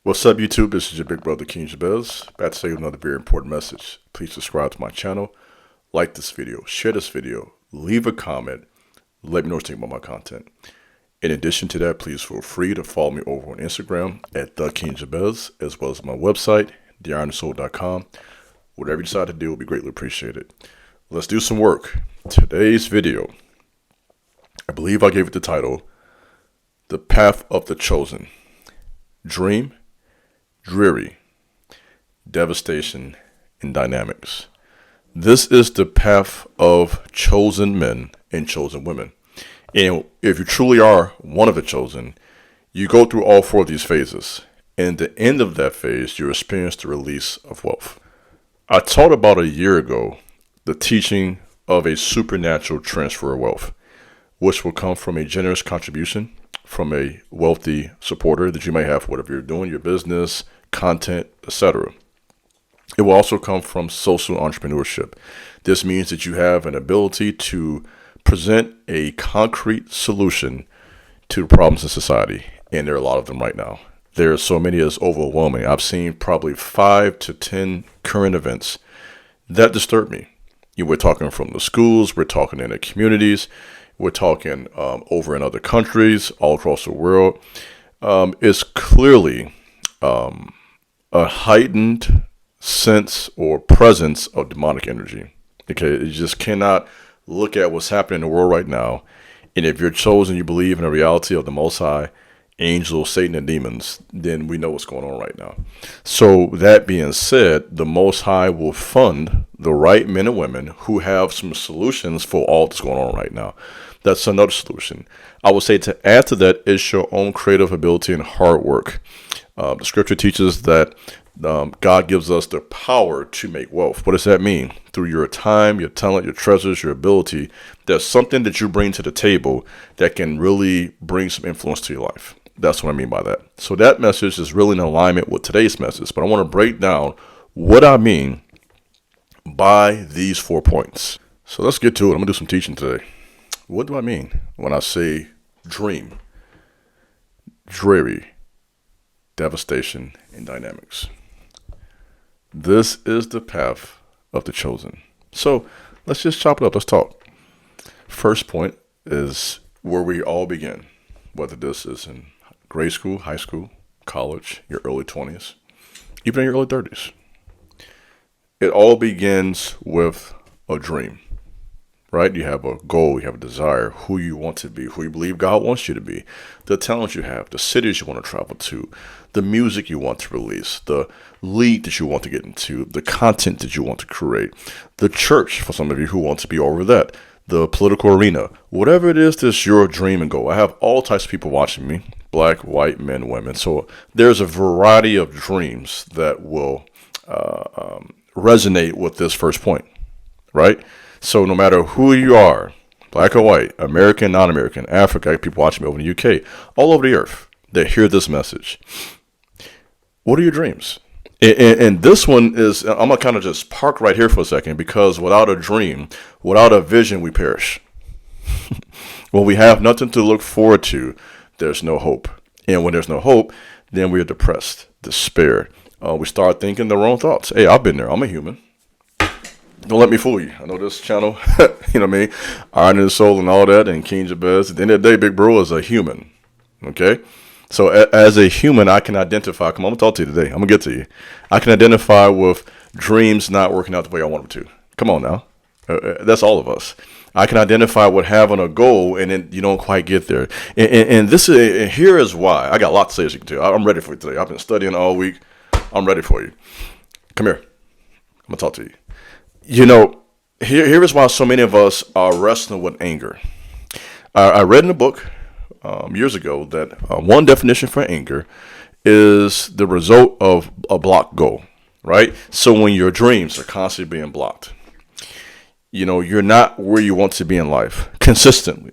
What's up, YouTube? This is your big brother, King Jabez. About to say another very important message. Please subscribe to my channel, like this video, share this video, leave a comment, let me know what you think about my content. In addition to that, please feel free to follow me over on Instagram at The King Jabez, as well as my website, theironandsoul.com. Whatever you decide to do will be greatly appreciated. Let's do some work. Today's video, I believe I gave it the title, The Path of the Chosen. Dream, Dreary Devastation and Dynamics. This is the path of chosen men and chosen women. And if you truly are one of the chosen, you go through all four of these phases. And at the end of that phase, you experience the release of wealth. I taught about a year ago the teaching of a supernatural transfer of wealth, which will come from a generous contribution from a wealthy supporter that you may have for whatever you're doing, your business, content, etc. It will also come from social entrepreneurship. This means that you have an ability to present a concrete solution to problems in society, and there are a lot of them right now. There are so many it's overwhelming. I've seen probably 5 to 10 current events that disturb me. We're talking from the schools, we're talking in the communities, we're talking over in other countries, all across the world. It's clearly a heightened sense or presence of demonic energy. Okay, you just cannot look at what's happening in the world right now. And if you're chosen, you believe in the reality of the Most High, angels, Satan, and demons, then we know what's going on right now. So that being said, the Most High will fund the right men and women who have some solutions for all that's going on right now. That's another solution. I would say to add to that is your own creative ability and hard work. The scripture teaches that God gives us the power to make wealth. What does that mean? Through your time, your talent, your treasures, your ability, there's something that you bring to the table that can really bring some influence to your life. That's what I mean by that. So that message is really in alignment with today's message, but I want to break down what I mean by these 4 points. So let's get to it. I'm going to do some teaching today. What do I mean when I say dream, dreary, devastation, and dynamics? This is the path of the chosen. So let's just chop it up. Let's talk. First point is where we all begin, whether this is in grade school, high school, college, your early 20s, even in your early 30s. It all begins with a dream. Right? You have a goal, you have a desire, who you want to be, who you believe God wants you to be, the talents you have, the cities you want to travel to, the music you want to release, the lead that you want to get into, the content that you want to create, the church for some of you who want to be over that, the political arena, whatever it is that's your dream and goal. I have all types of people watching me, black, white, men, women. So there's a variety of dreams that will resonate with this first point, right? So no matter who you are, black or white, American, non-American, Africa, people watching me over in the UK, all over the earth, they hear this message. What are your dreams? And this one is, I'm going to kind of just park right here for a second, because without a dream, without a vision, we perish. When we have nothing to look forward to, there's no hope. And when there's no hope, then we are depressed, despair. We start thinking the wrong thoughts. Hey, I've been there. I'm a human. Don't let me fool you. I know this channel, you know what I mean? Iron and Soul and all that, and King Jabez. At the end of the day, big bro is a human. Okay? So as a human, I can identify. Come on, I'm going to talk to you today. I'm going to get to you. I can identify with dreams not working out the way I want them to. Come on now. That's all of us. I can identify with having a goal and then you don't quite get there. And this is, and here is why. I got a lot to say, as you can tell. I'm ready for you today. I've been studying all week. I'm ready for you. Come here. I'm going to talk to you. You know, here is why so many of us are wrestling with anger. I read in a book years ago that one definition for anger is the result of a blocked goal, right? So when your dreams are constantly being blocked, you know, you're not where you want to be in life consistently.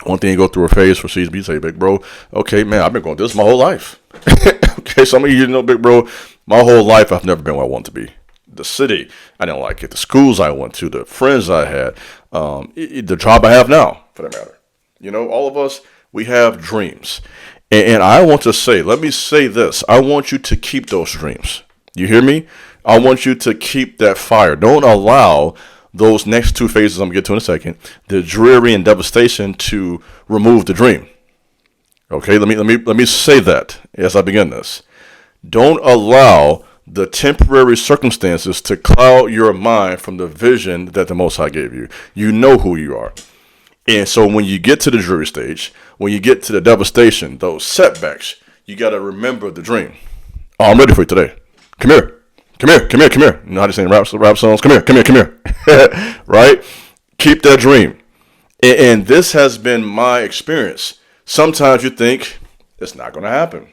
One thing you go through a phase for season, you say, big bro, okay, man, I've been going through this my whole life. Okay, some of you know, big bro, my whole life I've never been where I want to be. The city, I didn't like it. The schools I went to, the friends I had, the job I have now, for that matter. You know, all of us, we have dreams. And I want to say, let me say this. I want you to keep those dreams. You hear me? I want you to keep that fire. Don't allow those next two phases I'm going to get to in a second, the dreary and devastation, to remove the dream. Okay, let me say that as I begin this. Don't allow the temporary circumstances to cloud your mind from the vision that the Most High gave you. You know who you are. And so when you get to the dreary stage, when you get to the devastation, those setbacks, you got to remember the dream. Oh, I'm ready for you today. Come here. Come here. Come here. Come here. You know how they sing rap songs? Come here. Come here. Come here. Right? Keep that dream. And this has been my experience. Sometimes you think it's not going to happen.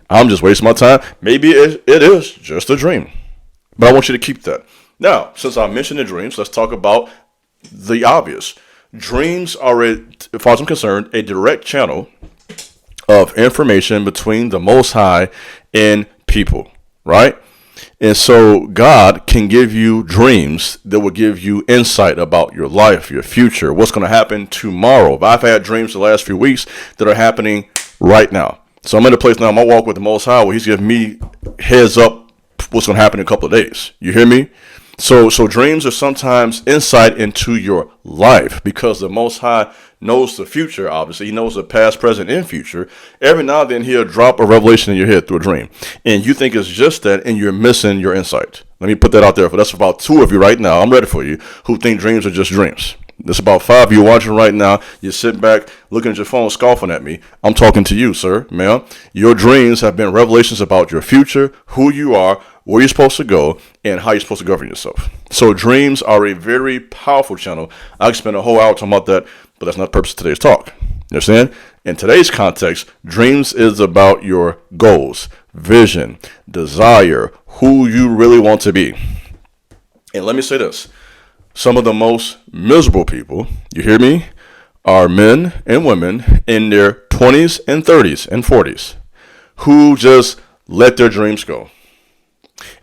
I'm just wasting my time. Maybe it is just a dream. But I want you to keep that. Now, since I mentioned the dreams, let's talk about the obvious. Dreams are, as far as I'm concerned, a direct channel of information between the Most High and people, right? And so God can give you dreams that will give you insight about your life, your future, what's going to happen tomorrow. I've had dreams the last few weeks that are happening right now. So I'm in a place now, my walk with the Most High, where he's giving me heads up what's going to happen in a couple of days. You hear me? So dreams are sometimes insight into your life, because the Most High knows the future, obviously. He knows the past, present, and future. Every now and then he'll drop a revelation in your head through a dream. And you think it's just that, and you're missing your insight. Let me put that out there. That's about 2 of you right now. I'm ready for you who think dreams are just dreams. There's about 5 of you watching right now. You're sitting back, looking at your phone, scoffing at me. I'm talking to you, sir, ma'am. Your dreams have been revelations about your future, who you are, where you're supposed to go, and how you're supposed to govern yourself. So dreams are a very powerful channel. I could spend a whole hour talking about that, but that's not the purpose of today's talk. You understand? In today's context, dreams is about your goals, vision, desire, who you really want to be. And let me say this. Some of the most miserable people, you hear me, are men and women in their 20s and 30s and 40s who just let their dreams go.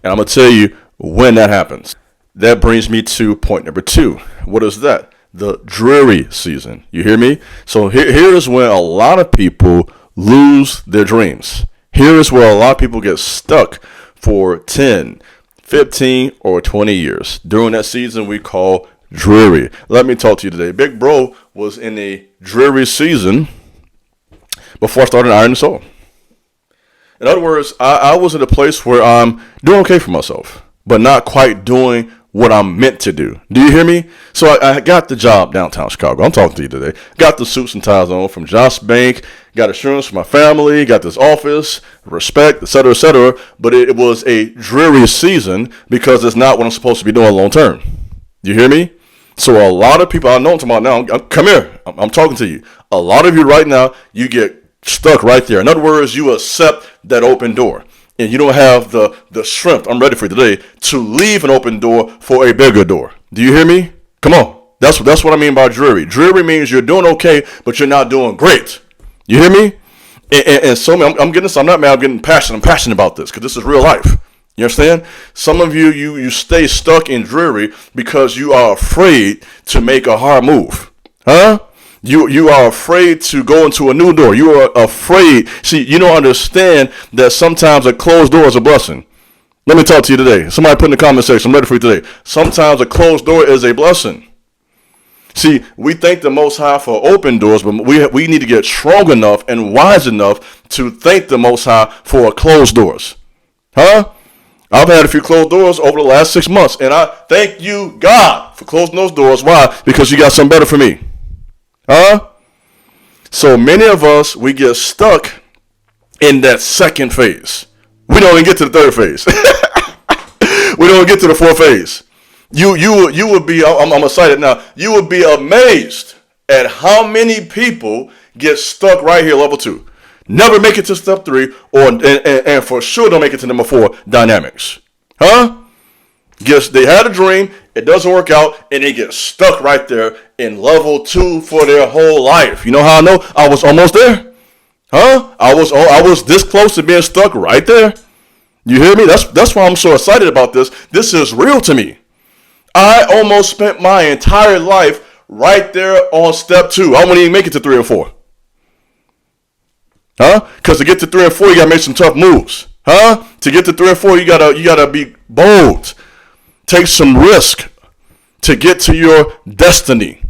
And I'm going to tell you when that happens. That brings me to point number 2. What is that? The dreary season. You hear me? So here is when a lot of people lose their dreams. Here is where a lot of people get stuck for 10, 15, or 20 years. During that season we call dreary. Let me talk to you today. Big Bro was in a dreary season before I started Iron and Soul. In other words, I was at a place where I'm doing okay for myself, but not quite doing what I'm meant to do. Do you hear me? So I got the job downtown Chicago. I'm talking to you today. Got the suits and ties on from Josh Bank. Got assurance for my family. Got this office, respect, etc., etc. But it was a dreary season because it's not what I'm supposed to be doing long term. You hear me? So a lot of people, I know I'm talking about now, come here. I'm talking to you. A lot of you right now, you get stuck right there. In other words, you accept that open door. And you don't have the strength, I'm ready for you today, to leave an open door for a bigger door. Do you hear me? Come on. That's what I mean by dreary. Dreary means you're doing okay, but you're not doing great. You hear me? And so I'm getting this. I'm not mad. I'm getting passionate. I'm passionate about this because this is real life. You understand? Some of you stay stuck in dreary because you are afraid to make a hard move. Huh? You are afraid to go into a new door. You are afraid. See, you don't understand that sometimes a closed door is a blessing. Let me talk to you today. Somebody put in the comment section. I'm ready for you today. Sometimes a closed door is a blessing. See, we thank the Most High for open doors, but we need to get strong enough and wise enough to thank the Most High for closed doors. Huh? I've had a few closed doors over the last 6 months, and I thank you, God, for closing those doors. Why? Because you got something better for me. Huh? So many of us, we get stuck in that second phase. We don't even get to the third phase. We don't get to the fourth phase. You would be, I'm excited now, you would be amazed at how many people get stuck right here, level 2. Never make it to step 3, and for sure don't make it to number 4, dynamics. Huh? Yes, they had a dream, it doesn't work out, and they get stuck right there in level 2 for their whole life. You know how I know? I was almost there. Huh? I was this close to being stuck right there. You hear me? That's why I'm so excited about this. This is real to me. I almost spent my entire life right there on step 2. I wouldn't even make it to 3 and 4. Huh? Because to get to 3 and 4, you gotta make some tough moves. Huh? To get to 3 and 4, you gotta be bold. Take some risk to get to your destiny.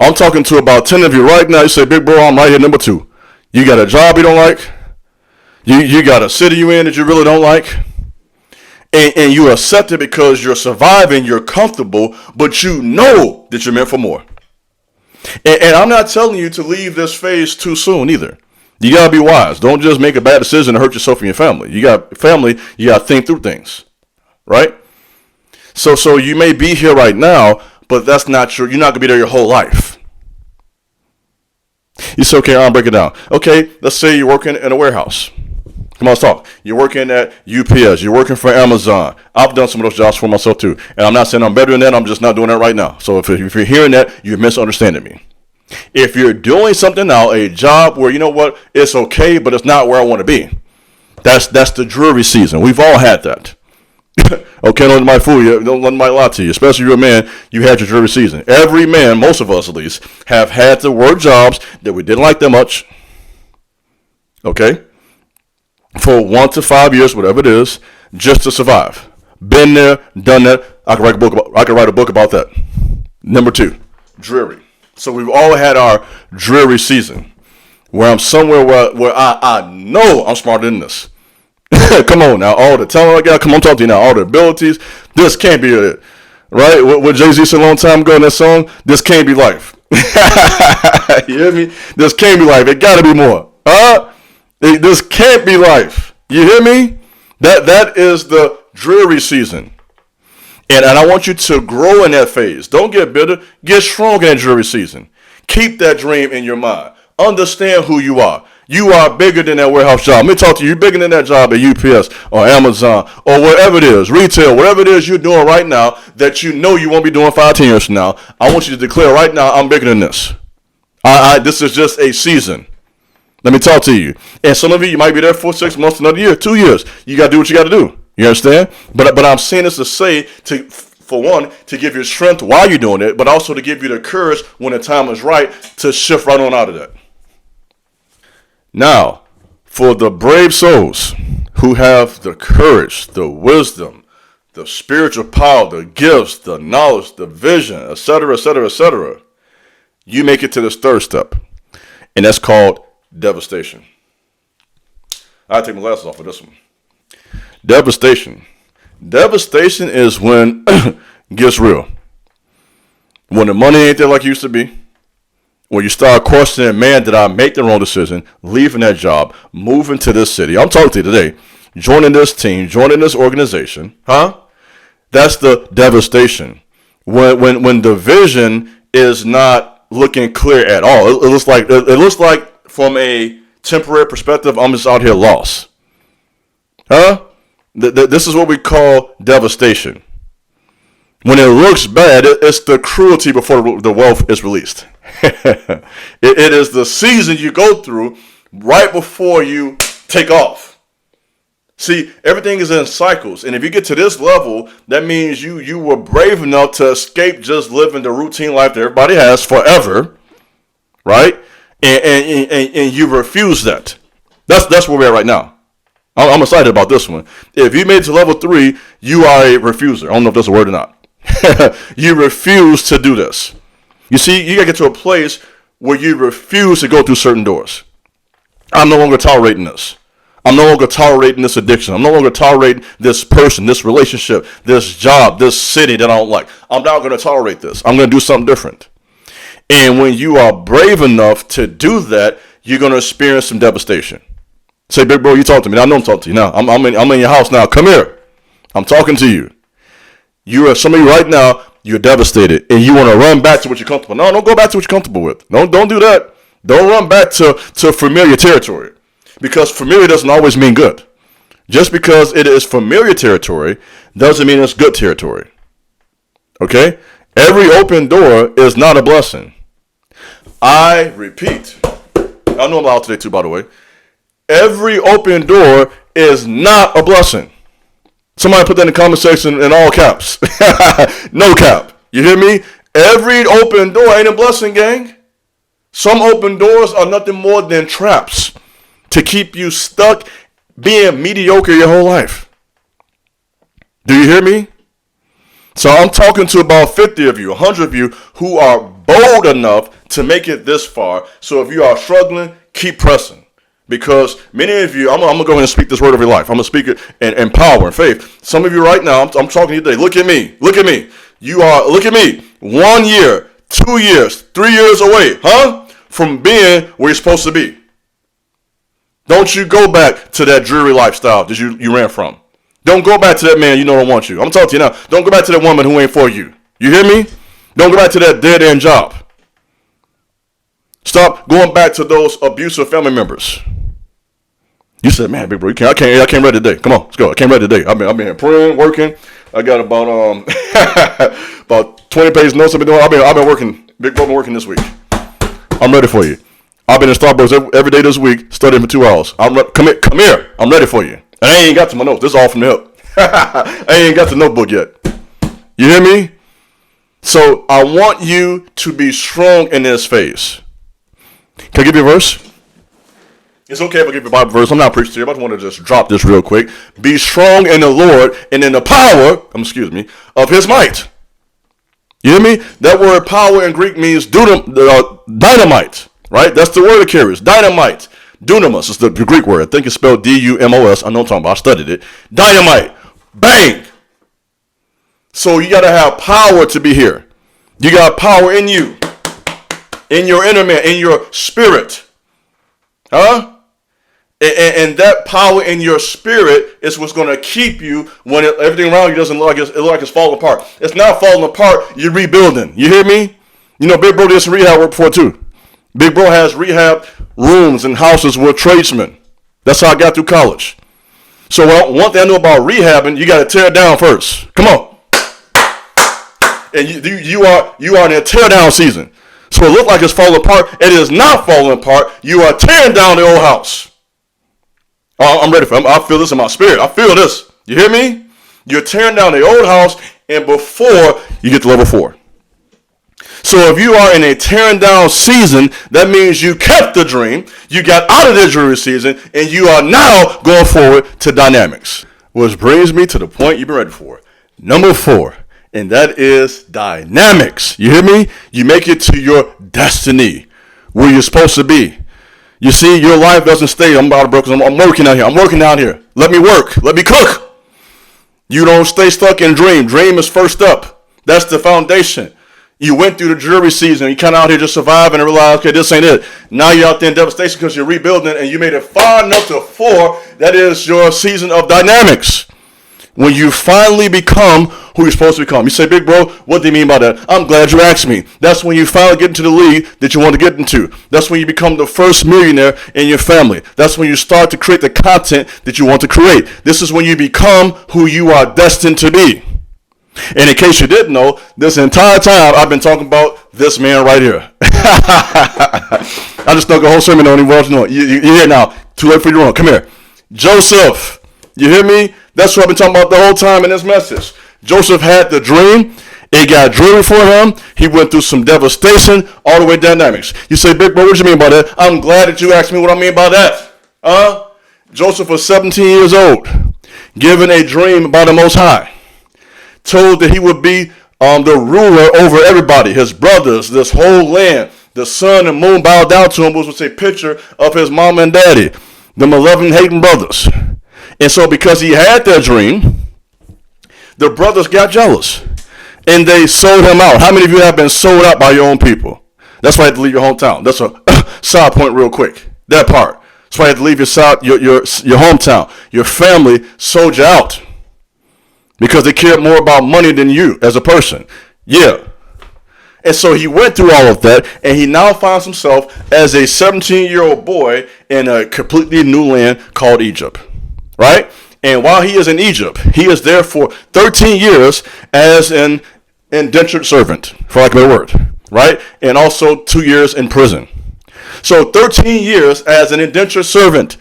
I'm talking to about 10 of you right now. You say, big bro, I'm right here, number 2. You got a job you don't like. You got a city you in that you really don't like. And you accept it because you're surviving, you're comfortable, but you know that you're meant for more. And I'm not telling you to leave this phase too soon either. You got to be wise. Don't just make a bad decision to hurt yourself and your family. You got family, you got to think through things, right? So you may be here right now, but that's not true. You're not going to be there your whole life. You say, okay, I'll break it down. Okay, let's say you're working in a warehouse. Come on, let's talk. You're working at UPS. You're working for Amazon. I've done some of those jobs for myself too. And I'm not saying I'm better than that. I'm just not doing that right now. So if you're hearing that, you're misunderstanding me. If you're doing something now, a job where, you know what, it's okay, but it's not where I want to be. That's the dreary season. We've all had that. Okay, don't let anybody fool you. Don't let anybody lie to you. Especially if you're a man, you had your dreary season. Every man, most of us at least, have had to work jobs that we didn't like that much. Okay? For 1 to 5 years, whatever it is, just to survive. Been there, done that. I can write a book about that. Number 2, dreary. So we've all had our dreary season where I'm somewhere where I know I'm smarter than this. Come on now, all the talent I got, come on, talk to you now, all the abilities, this can't be it. Right? What Jay-Z said a long time ago in that song, this can't be life. You hear me? This can't be life. It gotta be more. This can't be life. You hear me? That is the dreary season. And I want you to grow in that phase. Don't get bitter. Get strong in that dreary season. Keep that dream in your mind. Understand who you are. You are bigger than that warehouse job. Let me talk to you. You're bigger than that job at UPS or Amazon or whatever it is, retail, whatever it is you're doing right now that you know you won't be doing 5, 10 years from now. I want you to declare right now, I'm bigger than this. This is just a season. Let me talk to you. And some of you might be there for 6 months, another year, 2 years. You got to do what you got to do. You understand? But I'm saying this to say, for one, to give you strength while you're doing it, but also to give you the courage when the time is right to shift right on out of that. Now, for the brave souls who have the courage, the wisdom, the spiritual power, the gifts, the knowledge, the vision, etc., etc., etc., you make it to this third step, and that's called devastation. I take my glasses off for this one. Devastation. Devastation is when it gets real. When the money ain't there like it used to be. When you start questioning, man, did I make the wrong decision? Leaving that job, moving to this city. I'm talking to you today. Joining this team, joining this organization. That's the devastation. When the vision is not looking clear at all. It looks like from a temporary perspective, I'm just out here lost. This is what we call devastation. When it looks bad, it's the cruelty before the wealth is released. It is the season you go through right before you take off. See, everything is in cycles. And if you get to this level, that means you were brave enough to escape just living the routine life that everybody has forever. Right? And you refuse that. That's where we're at right now. I'm excited about this one. If you made it to level 3, you are a refuser. I don't know if that's a word or not. You refuse to do this. You see, you got to get to a place where you refuse to go through certain doors. I'm no longer tolerating this. I'm no longer tolerating this addiction. I'm no longer tolerating this person, this relationship, this job, this city that I don't like. I'm not going to tolerate this. I'm going to do something different. And when you are brave enough to do that, you're going to experience some devastation. Say, big bro, you talk to me. I know I'm talking to you now. I'm in your house now. Come here. I'm talking to you. Some of you right now, you're devastated, and you want to run back to what you're comfortable. No, don't go back to what you're comfortable with. Don't do that. Don't run back to familiar territory, because familiar doesn't always mean good. Just because it is familiar territory doesn't mean it's good territory. Okay? Every open door is not a blessing. I repeat. I know I'm loud today too, by the way. Every open door is not a blessing. Somebody put that in the comment section in all caps. No cap. You hear me? Every open door ain't a blessing, gang. Some open doors are nothing more than traps. to keep you stuck being mediocre your whole life. Do you hear me? So I'm talking to about 50 of you, 100 of you who are bold enough to make it this far. So if you are struggling, keep pressing. Because many of you, I'm going to go ahead and speak this word over your life. I'm going to speak it in power and faith. Some of you right now, I'm talking to you today. Look at me. Look at me. Look at me. 1 year, 2 years, 3 years away, from being where you're supposed to be. Don't you go back to that dreary lifestyle that you ran from. Don't go back to that man you know don't want you. I'm talking to you now. Don't go back to that woman who ain't for you. You hear me? Don't go back to that dead-end job. Stop going back to those abusive family members. You said, man, big bro, I can't read today. Come on, let's go. I can't read today. I've been here praying, working. I got about about 20 pages notes I've been doing. I've been working. Big bro, been working this week. I'm ready for you. I've been in Starbucks every day this week, studying for 2 hours. Come here. I'm ready for you. And I ain't got to my notes. This is all from the hip. I ain't got the notebook yet. You hear me? So I want you to be strong in this phase. Can I give you a verse? It's okay if I give you a Bible verse. I'm not preaching to you. I just want to just drop this real quick. Be strong in the Lord and in the power, of his might. You hear me? That word power in Greek means dynamite, right? That's the word it carries. Dynamite. Dunamis is the Greek word. I think it's spelled D-U-M-O-S. I know what I'm talking about. I studied it. Dynamite. Bang. So you got to have power to be here. You got power in you. In your inner man. In your spirit. And that power in your spirit is what's going to keep you when everything around you doesn't look like it's falling apart. It's not falling apart. You're rebuilding. You hear me? You know, Big Bro did some rehab work before too. Big Bro has rehab rooms and houses with tradesmen. That's how I got through college. So one thing I know about rehabbing, you got to tear it down first. Come on. And you are in a tear down season. So it looks like it's falling apart. It is not falling apart. You are tearing down the old house. I'm ready for it. I feel this in my spirit. I feel this. You hear me? You're tearing down the old house and before you get to level 4. So if you are in a tearing down season, that means you kept the dream, you got out of the dreary season, and you are now going forward to dynamics. Which brings me to the point you've been ready for. Number 4, and that is dynamics. You hear me? You make it to your destiny, where you're supposed to be. You see, your life doesn't stay, I'm working out here. I'm working out here. Let me work. Let me cook. You don't stay stuck in dream. Dream is first up. That's the foundation. You went through the dreary season. You kind of out here just surviving and realize, okay, this ain't it. Now you're out there in devastation because you're rebuilding and you made it far enough to 4. That is your season of dynamics. When you finally become who you're supposed to become. You say, big bro, what do you mean by that? I'm glad you asked me. That's when you finally get into the league that you want to get into. That's when you become the first millionaire in your family. That's when you start to create the content that you want to create. This is when you become who you are destined to be. And in case you didn't know, this entire time I've been talking about this man right here. I just stuck a whole sermon on him. You're here now. Too late for you to run. Come here. Joseph. You hear me? That's what I've been talking about the whole time in this message. Joseph had the dream. It got dreary for him. He went through some devastation all the way to dynamics. You say, big bro, what do you mean by that? I'm glad that you asked me what I mean by that. Joseph was 17 years old, given a dream by the Most High. Told that he would be the ruler over everybody, his brothers, this whole land. The sun and moon bowed down to him, which was a picture of his mom and daddy, the 11 hating brothers. And so because he had that dream, the brothers got jealous and they sold him out. How many of you have been sold out by your own people? That's why you have to leave your hometown. That's a side point real quick. That part. That's why you have to leave your hometown. Your family sold you out because they cared more about money than you as a person. Yeah. And so he went through all of that, and he now finds himself as a 17-year-old boy in a completely new land called Egypt. Right? And while he is in Egypt, he is there for 13 years as an indentured servant, for lack of a better word, right? And also 2 years in prison. So 13 years as an indentured servant.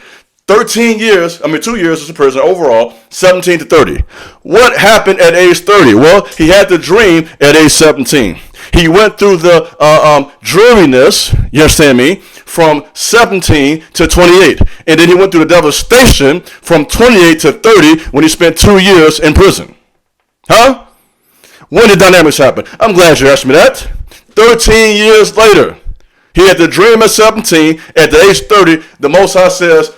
2 years as a prison overall, 17 to 30. What happened at age 30? Well, he had the dream at age 17. He went through the dreariness, you understand me, from 17 to 28. And then he went through the devastation from 28 to 30 when he spent 2 years in prison. Huh? When did dynamics happen? I'm glad you asked me that. 13 years later. He had the dream at 17. At the age 30, the Most High says,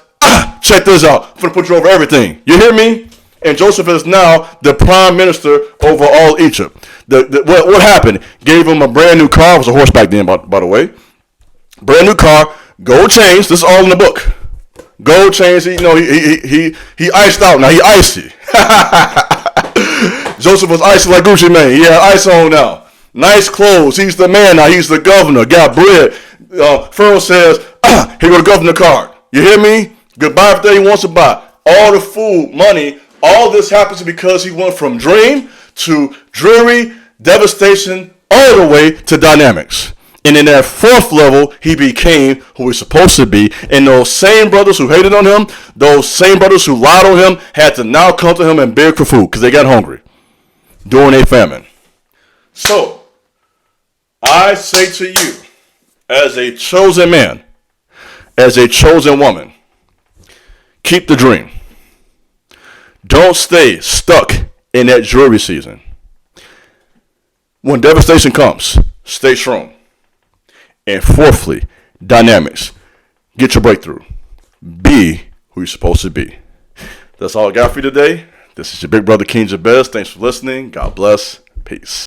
check this out. I'm going to put you over everything. You hear me? And Joseph is now the prime minister over all Egypt. What happened? Gave him a brand new car. It was a horse back then, by the way. Brand new car, gold chains. This is all in the book. Gold chains. He iced out. Now he icy. Joseph was icy like Gucci Mane. He had ice on now. Nice clothes. He's the man now. He's the governor. Got bread. Pharaoh says, here go the governor card. You hear me? Goodbye everything he wants to buy. All the food, money. All this happens because he went from dream to dreary devastation all the way to dynamics. And in that fourth level, he became who he's supposed to be. And those same brothers who hated on him, those same brothers who lied on him, had to now come to him and beg for food because they got hungry during a famine. So, I say to you, as a chosen man, as a chosen woman, keep the dream. Don't stay stuck in that dreary season. When devastation comes, stay strong. And fourthly, dynamics. Get your breakthrough. Be who you're supposed to be. That's all I got for you today. This is your big brother, King Jabez. Thanks for listening. God bless. Peace.